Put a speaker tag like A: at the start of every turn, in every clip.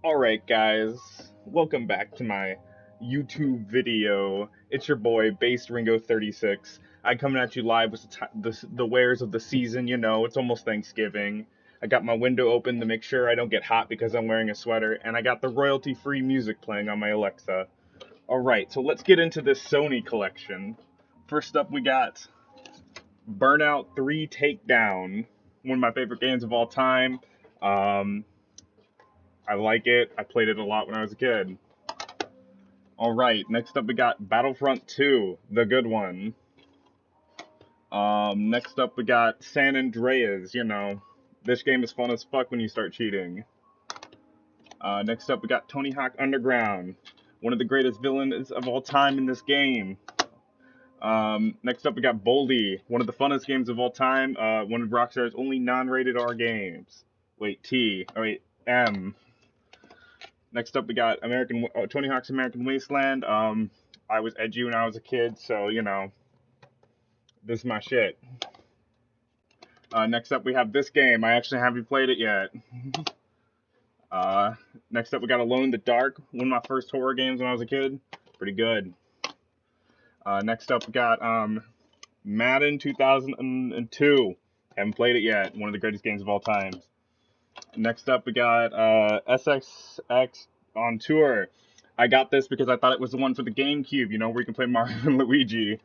A: Alright guys, welcome back to my YouTube video. It's your boy, Based Ringo 36. I'm coming at you live with the wares of the season, it's almost Thanksgiving. I got my window open to make sure I don't get hot because I'm wearing a sweater, and I got the royalty-free music playing on my Alexa. Alright, so let's get into this Sony collection. First up we got Burnout 3 Takedown, one of my favorite games of all time. I like it. I played it a lot when I was a kid. Alright, next up we got Battlefront 2, the good one. Next up we got San Andreas, This game is fun as fuck when you start cheating. Next up we got Tony Hawk Underground, one of the greatest villains of all time in this game. Next up we got Boldy, one of the funnest games of all time, one of Rockstar's only non-rated R games. M. Next up, we got Tony Hawk's American Wasteland. I was edgy when I was a kid, so, this is my shit. Next up, we have this game. I actually haven't played it yet. Next up, we got Alone in the Dark, one of my first horror games when I was a kid. Pretty good. Next up, we got Madden 2002. Haven't played it yet. One of the greatest games of all time. Next up, we got SSX on Tour. I got this because I thought it was the one for the GameCube, where you can play Mario and Luigi.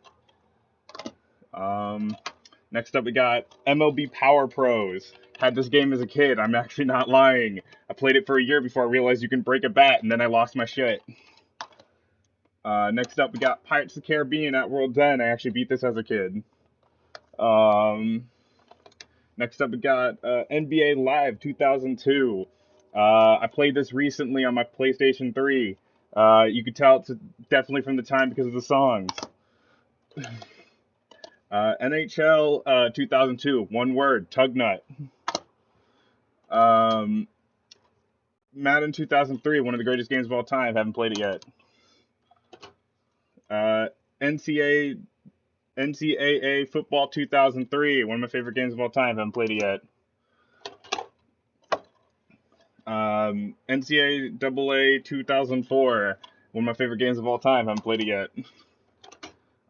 A: Next up, we got MLB Power Pros. Had this game as a kid. I'm actually not lying. I played it for a year before I realized you can break a bat, and then I lost my shit. Next up, we got Pirates of the Caribbean at World's End. I actually beat this as a kid. Next up, we got NBA Live 2002. I played this recently on my PlayStation 3. You could tell it's definitely from the time because of the songs. NHL 2002, one word, Tugnut. Madden 2003, one of the greatest games of all time. Haven't played it yet. NCAA Football 2003, one of my favorite games of all time. Haven't played it yet. NCAA 2004, one of my favorite games of all time. Haven't played it yet.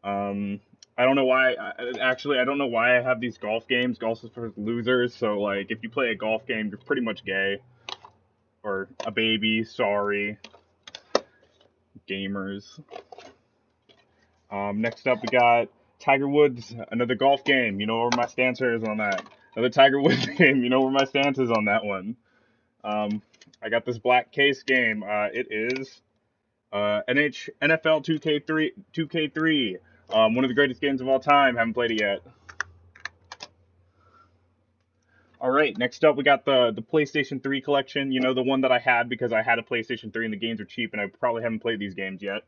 A: I don't know why. I don't know why I have these golf games. Golf is for losers. So, like, if you play a golf game, you're pretty much gay. Or a baby. Sorry. Gamers. Next up, we got Tiger Woods, another golf game. You know where my stance is on that. Another Tiger Woods game. You know where my stance is on that one. I got this black case game. It is NFL 2K3. One of the greatest games of all time. Haven't played it yet. Alright, next up we got the PlayStation 3 collection. The one that I had because I had a PlayStation 3 and the games are cheap and I probably haven't played these games yet.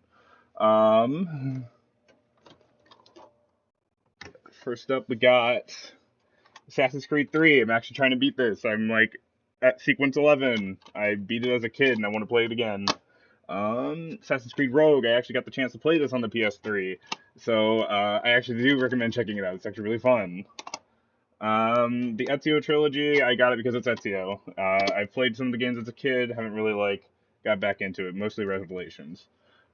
A: First up we got Assassin's Creed 3. I'm actually trying to beat this. I'm like at sequence 11. I beat it as a kid and I want to play it again. Assassin's Creed Rogue. I actually got the chance to play this on the PS3. So, I actually do recommend checking it out. It's actually really fun. The Ezio trilogy, I got it because it's Ezio. I played some of the games as a kid, haven't really, got back into it, mostly Revelations.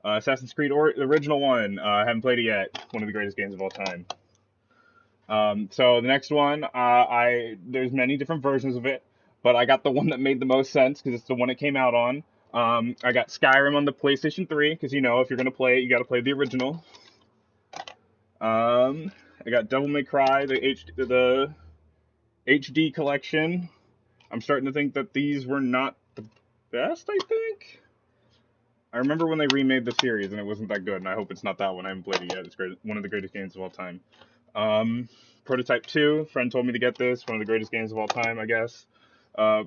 A: Assassin's Creed, the original one, haven't played it yet. One of the greatest games of all time. So the next one, there's many different versions of it, but I got the one that made the most sense because it's the one it came out on. I got Skyrim on the PlayStation 3 because, if you're going to play it, you got to play the original. I got Devil May Cry, the HD collection. I'm starting to think that these were not the best, I think. I remember when they remade the series and it wasn't that good, and I hope it's not that one. I haven't played it yet. It's great. One of the greatest games of all time. Prototype 2, friend told me to get this. One of the greatest games of all time, I guess.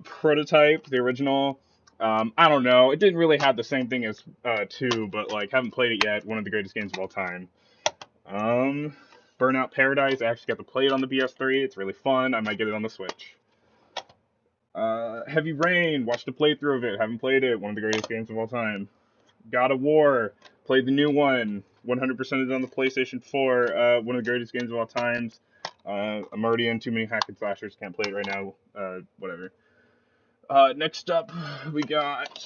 A: Prototype, the original. I don't know. It didn't really have the same thing as 2, but haven't played it yet. One of the greatest games of all time. Burnout Paradise. I actually got to play it on the PS3. It's really fun. I might get it on the Switch. Heavy Rain. Watched a playthrough of it. Haven't played it. One of the greatest games of all time. God of War. Played the new one. 100% it on the PlayStation 4. One of the greatest games of all times. I'm already in too many hack and slashers. Can't play it right now. Whatever. Next up, we got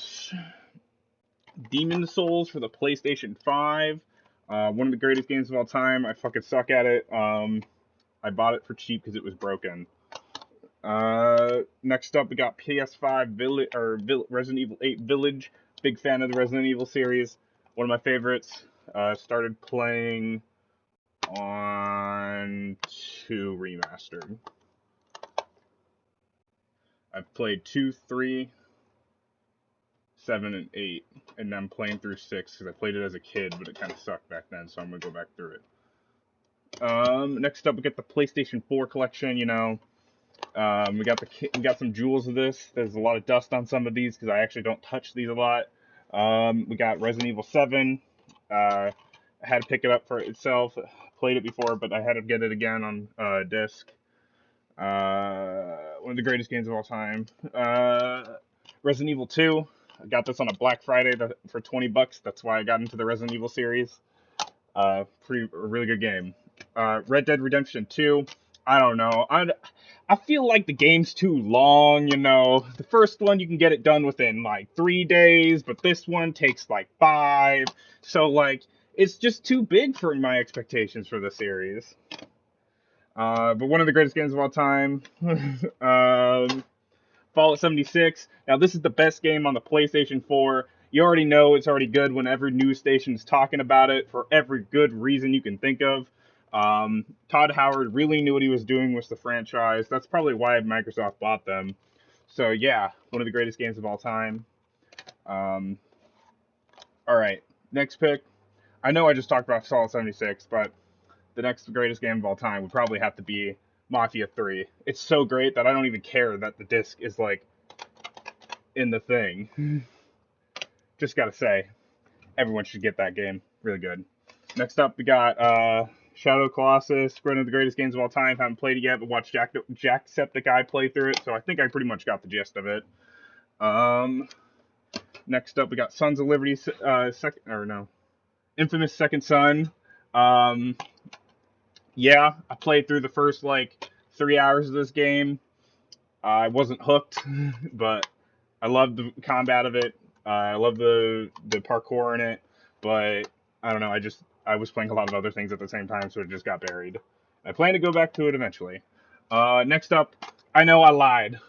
A: Demon Souls for the PlayStation 5. One of the greatest games of all time. I fucking suck at it. I bought it for cheap because it was broken. Next up, we got PS5 Resident Evil 8 Village. Big fan of the Resident Evil series. One of my favorites. Started playing on 2 Remastered. I've played 2, 3, 7, and 8, and I'm playing through 6 because I played it as a kid, but it kind of sucked back then, so I'm gonna go back through it. Next up, we got the PlayStation 4 collection. You know, we got some jewels of this. There's a lot of dust on some of these because I actually don't touch these a lot. We got Resident Evil 7. I had to pick it up for itself. Played it before, but I had to get it again on disc. One of the greatest games of all time. Resident Evil 2. I got this on a Black Friday for $20. That's why I got into the Resident Evil series. A really good game. Red Dead Redemption 2. I don't know. I feel like the game's too long, you know. The first one you can get it done within like 3 days, but this one takes like 5. So like it's just too big for my expectations for the series. But one of the greatest games of all time. Fallout 76. Now this is the best game on the PlayStation 4. You already know it's already good when every news station is talking about it for every good reason you can think of. Todd Howard really knew what he was doing with the franchise. That's probably why Microsoft bought them. So yeah, one of the greatest games of all time. All right, next pick. I know I just talked about Fallout 76, but the next greatest game of all time would probably have to be Mafia 3. It's so great that I don't even care that the disc is like in the thing. Just gotta say, everyone should get that game. Really good. Next up, we got Shadow Colossus, one of the greatest games of all time. Haven't played it yet, but watched Jacksepticeye play through it, so I think I pretty much got the gist of it. Next up, we got Sons of Liberty, Infamous Second Son. Yeah, I played through the first like 3 hours of this game. I wasn't hooked, but I loved the combat of it. I love the parkour in it, but I don't know. I was playing a lot of other things at the same time, so it just got buried. I plan to go back to it eventually. Next up, I know I lied.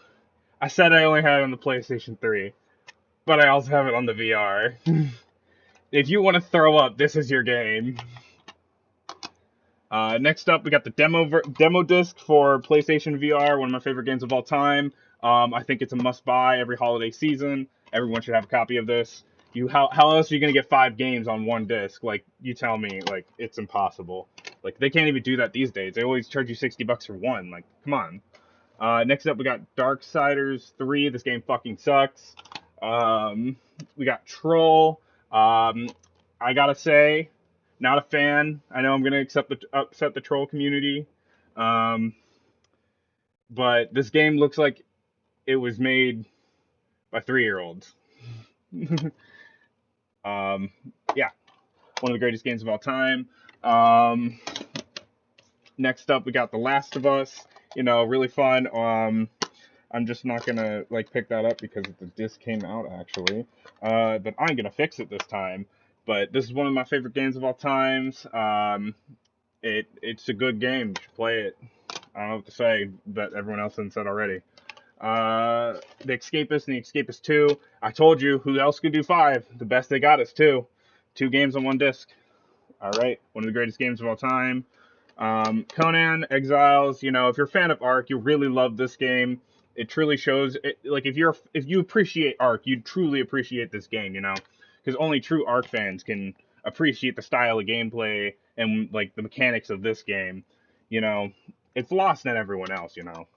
A: I said I only had it on the PlayStation 3, but I also have it on the VR. If you want to throw up, this is your game. Next up, we got the demo disc for PlayStation VR, one of my favorite games of all time. I think it's a must-buy every holiday season. Everyone should have a copy of this. How else are you gonna get 5 games on one disc? Like, you tell me, like, it's impossible. Like, they can't even do that these days. They always charge you $60 for one. Like, come on. Next up, we got Darksiders 3. This game fucking sucks. We got Troll. I gotta say, not a fan. I know I'm gonna upset the troll community, but this game looks like it was made by 3-year-olds. Yeah, one of the greatest games of all time. Next up, we got The Last of Us. You know, really fun. I'm just not gonna like pick that up because the disc came out actually, but I'm gonna fix it this time. But this is one of my favorite games of all times. It's a good game. You should play it. I don't know what to say, but everyone else has said already. The Escapist and The Escapist 2. I told you, who else could do 5? The best they got is 2. 2 games on one disc. All right, one of the greatest games of all time. Conan Exiles. You know, if you're a fan of Ark, you really love this game. It truly shows. Like if you appreciate Ark, you truly appreciate this game. You know, because only true Ark fans can appreciate the style of gameplay and like the mechanics of this game. You know, it's lost on everyone else. You know.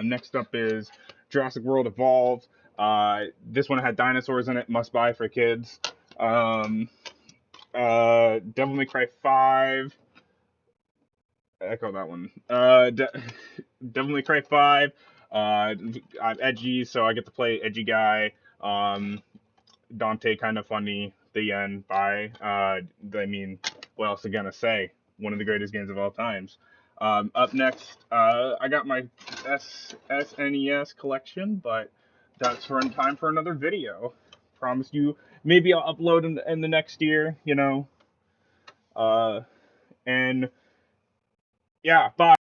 A: Next up is Jurassic World Evolved. This one had dinosaurs in it. Must buy for kids. Devil May Cry 5. Echo that one. Devil May Cry 5. I'm edgy, so I get to play edgy guy. Dante kind of funny. The end. Bye. I mean, what else am I gonna say? One of the greatest games of all times. Up next, I got my SNES collection, but that's time for another video. Promise you, maybe I'll upload in the next year, you know. And yeah, bye.